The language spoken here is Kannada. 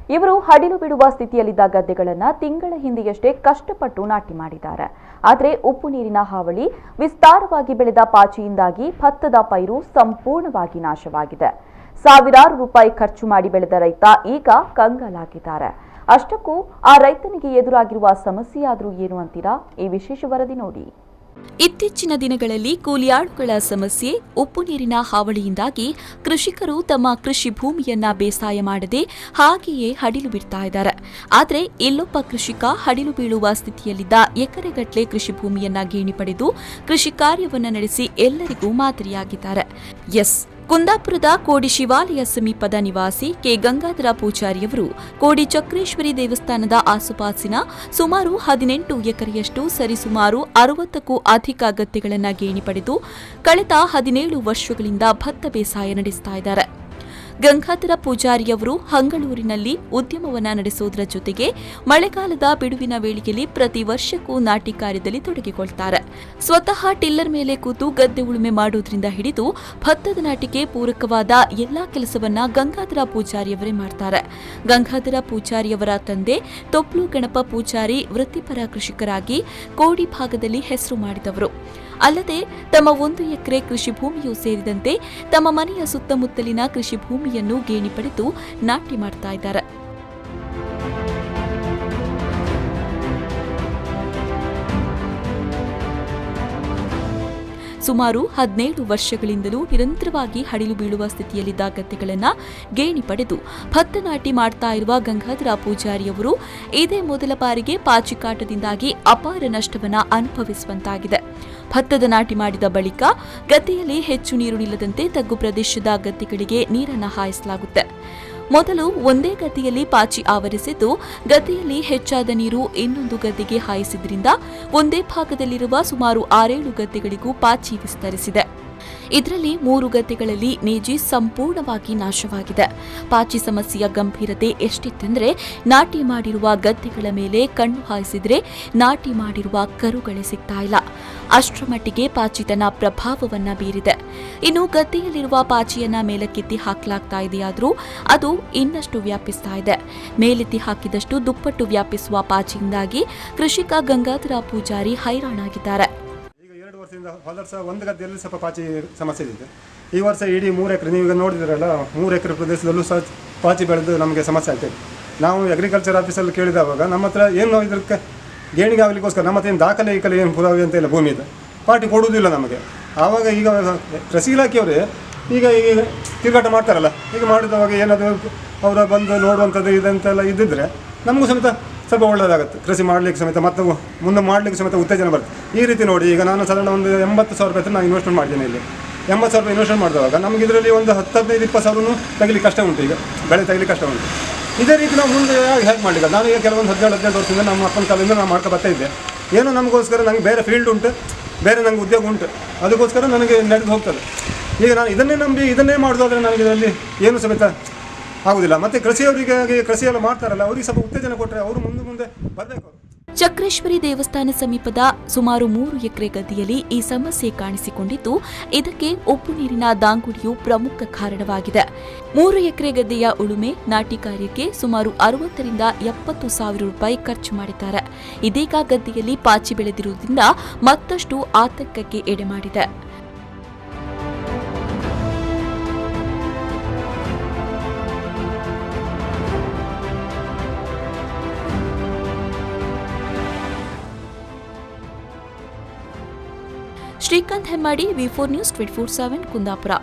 ಇವರು ಹಡಿಲು ಬಿಡುವ ಸ್ಥಿತಿಯಲ್ಲಿದ್ದ ಗದ್ದೆಗಳನ್ನು ತಿಂಗಳ ಹಿಂದೆಯಷ್ಟೇ ಕಷ್ಟಪಟ್ಟು ನಾಟಿ ಮಾಡಿದ್ದಾರೆ. ಆದರೆ ಉಪ್ಪು ನೀರಿನ ಹಾವಳಿ, ವಿಸ್ತಾರವಾಗಿ ಬೆಳೆದ ಪಾಚಿಯಿಂದಾಗಿ ಭತ್ತದ ಪೈರು ಸಂಪೂರ್ಣವಾಗಿ ನಾಶವಾಗಿದೆ. ಸಾವಿರಾರು ರೂಪಾಯಿ ಖರ್ಚು ಮಾಡಿ ಬೆಳೆದ ರೈತ ಈಗ ಕಂಗಾಲಾಗಿದ್ದಾರೆ. ಅಷ್ಟಕ್ಕೂ ಆ ರೈತನಿಗೆ ಎದುರಾಗಿರುವ ಸಮಸ್ಯೆಯಾದರೂ ಏನು ಅಂತೀರಾ? ಈ ವಿಶೇಷ ವರದಿ ನೋಡಿ. ಇತ್ತೀಚಿನ ದಿನಗಳಲ್ಲಿ ಕೂಲಿಯಾಳುಗಳ ಸಮಸ್ಯೆ, ಉಪ್ಪು ನೀರಿನ ಹಾವಳಿಯಿಂದಾಗಿ ಕೃಷಿಕರು ತಮ್ಮ ಕೃಷಿ ಭೂಮಿಯನ್ನ ಬೇಸಾಯ ಮಾಡದೆ ಹಾಗೆಯೇ ಹಡಿಲು ಬಿಡ್ತಾ ಇದ್ದಾರೆ. ಆದರೆ ಇಲ್ಲೊಬ್ಬ ಕೃಷಿಕ ಹಡಿಲು ಬೀಳುವ ಸ್ಥಿತಿಯಲ್ಲಿದ್ದ ಎಕರೆಗಟ್ಟಲೆ ಕೃಷಿ ಭೂಮಿಯನ್ನ ಗೇಣಿ ಪಡೆದು ಕೃಷಿ ಕಾರ್ಯವನ್ನ ನಡೆಸಿ ಎಲ್ಲರಿಗೂ ಮಾದರಿಯಾಗಿದ್ದಾರೆ. ಕುಂದಾಪುರದ ಕೋಡಿ ಶಿವಾಲಯ ಸಮೀಪದ ನಿವಾಸಿ ಕೆ ಗಂಗಾಧರ ಪೂಜಾರಿಯವರು ಕೋಡಿ ಚಕ್ರೇಶ್ವರಿ ದೇವಸ್ಥಾನದ ಆಸುಪಾಸಿನ ಸುಮಾರು 18 ಎಕರೆಯಷ್ಟು ಸರಿಸುಮಾರು 60ಕ್ಕೂ ಅಧಿಕ ಗದ್ದೆಗಳನ್ನು ಗೇಣಿ ಪಡೆದು ಕಳೆದ 17 ವರ್ಷಗಳಿಂದ ಭತ್ತ ಬೇಸಾಯ ನಡೆಸ್ತಾ ಇದ್ದಾರೆ. ಗಂಗಾಧರ ಪೂಜಾರಿಯವರು ಹಂಗಳೂರಿನಲ್ಲಿ ಉದ್ಯಮವನ್ನ ನಡೆಸುವುದರ ಜೊತೆಗೆ ಮಳೆಗಾಲದ ಬಿಡುವಿನ ವೇಳೆಯಲ್ಲಿ ಪ್ರತಿ ವರ್ಷಕ್ಕೂ ನಾಟಿ ಕಾರ್ಯದಲ್ಲಿ ತೊಡಗಿಕೊಳ್ತಾರೆ. ಸ್ವತಃ ಟಿಲ್ಲರ್ ಮೇಲೆ ಕೂತು ಗದ್ದೆ ಉಳುಮೆ ಮಾಡುವುದರಿಂದ ಹಿಡಿದು ಭತ್ತದ ನಾಟಿಗೆ ಪೂರಕವಾದ ಎಲ್ಲಾ ಕೆಲಸವನ್ನ ಗಂಗಾಧರ ಪೂಜಾರಿಯವರೇ ಮಾಡ್ತಾರೆ. ಗಂಗಾಧರ ಪೂಜಾರಿಯವರ ತಂದೆ ತೊಪ್ಲು ಗಣಪ ಪೂಜಾರಿ ವೃತ್ತಿಪರ ಕೃಷಿಕರಾಗಿ ಕೋಡಿ ಭಾಗದಲ್ಲಿ ಹೆಸರು ಮಾಡಿದವರು. ಅಲ್ಲದೆ ತಮ್ಮ 1 ಎಕರೆ ಕೃಷಿ ಭೂಮಿಯೂ ಸೇರಿದಂತೆ ತಮ್ಮ ಮನೆಯ ಸುತ್ತಮುತ್ತಲಿನ ಕೃಷಿ ಭೂಮಿಯನ್ನು ಗೇಣಿ ಪಡೆದು ನಾಟಿ ಮಾಡ್ತಾ ಇದ್ದಾರೆ. ಸುಮಾರು 17 ವರ್ಷಗಳಿಂದಲೂ ನಿರಂತರವಾಗಿ ಹಡಿಲು ಬೀಳುವ ಸ್ಥಿತಿಯಲ್ಲಿದ್ದ ಗದ್ದೆಗಳನ್ನು ಗೇಣಿ ಪಡೆದು ಭತ್ತ ನಾಟಿ ಮಾಡ್ತಾ ಇರುವ ಗಂಗಾಧರ ಪೂಜಾರಿಯವರು ಇದೇ ಮೊದಲ ಬಾರಿಗೆ ಪಾಚಿಕಾಟದಿಂದಾಗಿ ಅಪಾರ ನಷ್ಟವನ್ನು ಅನುಭವಿಸುವಂತಾಗಿದೆ. ಭತ್ತದ ನಾಟಿ ಮಾಡಿದ ಬಳಿಕ ಗದ್ದೆಯಲ್ಲಿ ಹೆಚ್ಚು ನೀರು ನಿಲ್ಲದಂತೆ ತಗ್ಗು ಪ್ರದೇಶದ ಗದ್ದೆಗಳಿಗೆ ನೀರನ್ನು ಹಾಯಿಸಲಾಗುತ್ತೆ. ಮೊದಲು ಒಂದೇ ಗದ್ದೆಯಲ್ಲಿ ಪಾಚಿ ಆವರಿಸಿದ್ದು ಗದ್ದೆಯಲ್ಲಿ ಹೆಚ್ಚಾದ ನೀರು ಇನ್ನೊಂದು ಗದ್ದೆಗೆ ಹಾಯಿಸಿದ್ರಿಂದ ಒಂದೇ ಭಾಗದಲ್ಲಿರುವ ಸುಮಾರು 6-7 ಗದ್ದೆಗಳಿಗೂ ಪಾಚಿ ವಿಸ್ತರಿಸಿದೆ. ಇದರಲ್ಲಿ 3 ಗದ್ದೆಗಳಲ್ಲಿ ನೇಜಿ ಸಂಪೂರ್ಣವಾಗಿ ನಾಶವಾಗಿದೆ. ಪಾಚಿ ಸಮಸ್ಯೆಯ ಗಂಭೀರತೆ ಎಷ್ಟಿತ್ತೆಂದರೆ ನಾಟಿ ಮಾಡಿರುವ ಗದ್ದೆಗಳ ಮೇಲೆ ಕಣ್ಣು ಹಾಯಿಸಿದ್ರೆ ನಾಟಿ ಮಾಡಿರುವ ಕರುಗಳೇ ಸಿಗ್ತಾ ಇಲ್ಲ. ಅಷ್ಟರ ಮಟ್ಟಿಗೆ ಪಾಚಿ ತನ್ನ ಪ್ರಭಾವವನ್ನ ಬೀರಿದೆ. ಇನ್ನು ಗದ್ದೆಯಲ್ಲಿರುವ ಪಾಚಿಯನ್ನ ಮೇಲಕ್ಕೆತ್ತಿ ಹಾಕಲಾಗ್ತಾ ಇದೆಯಾದರೂ ಅದು ಇನ್ನಷ್ಟು ವ್ಯಾಪಿಸ್ತಾ ಇದೆ. ಮೇಲೆತ್ತಿ ಹಾಕಿದಷ್ಟು ದುಪ್ಪಟ್ಟು ವ್ಯಾಪಿಸುವ ಪಾಚಿಯಿಂದಾಗಿ ಕೃಷಿಕ ಗಂಗಾಧರ ಪೂಜಾರಿ ಹೈರಾಣಾಗಿದ್ದಾರೆ. ಹೋದ ವರ್ಷ ಒಂದು ಗದ್ದೆಯಲ್ಲಿ ಸ್ವಲ್ಪ ಪಾಚಿ ಸಮಸ್ಯೆ ಇದೆ. ಈ ವರ್ಷ ಇಡೀ 3 ಎಕರೆ, ನೀವೀಗ ನೋಡಿದಿರಲ್ಲ, 3 ಎಕರೆ ಪ್ರದೇಶದಲ್ಲೂ ಸಹ ಪಾಚಿ ಬೆಳೆದು ನಮಗೆ ಸಮಸ್ಯೆ ಆಗ್ತದೆ. ನಾವು ಅಗ್ರಿಕಲ್ಚರ್ ಆಫೀಸಲ್ಲಿ ಕೇಳಿದವಾಗ ನಮ್ಮ ಹತ್ರ ಏನು ಇದಕ್ಕೆ ಗೇಣಿಗೆ ಆಗಲಿಕ್ಕೋಸ್ಕರ ನಮ್ಮ ಹತ್ರ ಏನು ದಾಖಲೆ ಏನು ಪುರಾವೆ ಅಂತ ಇಲ್ಲ, ಭೂಮಿ ಇದೆ, ಪಾರ್ಟಿ ಕೊಡುವುದಿಲ್ಲ ನಮಗೆ. ಆವಾಗ ಈಗ ಕೃಷಿ ಇಲಾಖೆಯವರೇ ಈಗ ತಿರುಗಾಟ ಮಾಡ್ತಾರಲ್ಲ, ಈಗ ಮಾಡಿದವಾಗ ಏನಾದರೂ ಅವರ ಬಂದು ನೋಡುವಂಥದ್ದು ಇದಂತೆಲ್ಲ ಇದ್ದಿದ್ರೆ ನಮಗೂ ಸಮೇತ ಸ್ವಲ್ಪ ಒಳ್ಳೆಯದಾಗುತ್ತೆ. ಕೃಷಿ ಮಾಡಲಿಕ್ಕೆ ಸಮೇತ ಮತ್ತು ಮುಂದೆ ಮಾಡಲಿಕ್ಕೆ ಸಮೇತ ಉತ್ತೇಜನ ಬರುತ್ತೆ. ಈ ರೀತಿ ನೋಡಿ, ಈಗ ನಾನು ಸಾಧಾರಣ ಒಂದು 80,000 ರೂಪಾಯಿ ನಾನು ಇನ್ವೆಸ್ಟ್ಮೆಂಟ್ ಮಾಡಿದ್ದೇನೆ. ಇಲ್ಲಿ 80,000 ರೂಪಾಯಿ ಇನ್ವೆಸ್ಟ್ಮೆಂಟ್ ಮಾಡಿದವಾಗ ನಮಗೆ ಇದರಲ್ಲಿ ಒಂದು 10-15-20,000 ತೆಗಿಲಿಕ್ಕೆ ಕಷ್ಟ ಉಂಟು. ಈಗ ಬೆಳೆ ತೆಗಿಲಿಕ್ಕೆ ಕಷ್ಟ ಉಂಟು. ಇದೇ ರೀತಿ ನಾವು ಮುಂದೆ ಹೇಗೆ ಮಾಡಲಿಲ್ಲ. ನಾನು ಈಗ ಕೆಲವೊಂದು 17 ವರ್ಷದಿಂದ ನಮ್ಮ ಅಪ್ಪನ ಕಾಲದಿಂದ ನಾನು ಮಾಡ್ಕೊ ಬರ್ತಾ ಇದ್ದೆ. ಏನೋ ನಮಗೋಸ್ಕರ ನನಗೆ ಬೇರೆ ಫೀಲ್ಡ್ ಉಂಟು, ಬೇರೆ ನನಗೆ ಉದ್ಯೋಗ ಉಂಟು, ಅದಕ್ಕೋಸ್ಕರ ನನಗೆ ನಡೆದು ಹೋಗ್ತದೆ. ಈಗ ನಾನು ಇದನ್ನೇ ನಂಬಿ ಇದನ್ನೇ ಮಾಡೋದಾದರೆ ನನಗೆ ಇದರಲ್ಲಿ ಏನು ಸಮೇತ ಆಗುವುದಿಲ್ಲ. ಮತ್ತು ಕೃಷಿಯವರಿಗೆ ಕೃಷಿಯೆಲ್ಲ ಮಾಡ್ತಾರಲ್ಲ, ಅವರಿಗೆ ಸ್ವಲ್ಪ ಉತ್ತೇಜನ ಕೊಟ್ಟರೆ ಅವರು ಮುಂದೆ ಬರಬೇಕು. ಚಕ್ರೇಶ್ವರಿ ದೇವಸ್ಥಾನ ಸಮೀಪದ ಸುಮಾರು 3 ಎಕರೆ ಗದ್ದೆಯಲ್ಲಿ ಈ ಸಮಸ್ಯೆ ಕಾಣಿಸಿಕೊಂಡಿದ್ದು, ಇದಕ್ಕೆ ಉಪ್ಪು ನೀರಿನ ದಾಂಗುಡಿಯು ಪ್ರಮುಖ ಕಾರಣವಾಗಿದೆ. 3 ಎಕರೆ ಗದ್ದೆಯ ಉಳುಮೆ ನಾಟಿ ಕಾರ್ಯಕ್ಕೆ ಸುಮಾರು 60ರಿಂದ 70 ಸಾವಿರ ರೂಪಾಯಿ ಖರ್ಚು ಮಾಡಿದ್ದಾರೆ. ಇದೀಗ ಗದ್ದೆಯಲ್ಲಿ ಪಾಚಿ ಬೆಳೆದಿರುವುದರಿಂದ ಮತ್ತಷ್ಟು ಆತಂಕಕ್ಕೆ ಎಡೆಮಾಡಿದೆ. Srikanth Hemmadi, V4 news 24/7 Kundapura.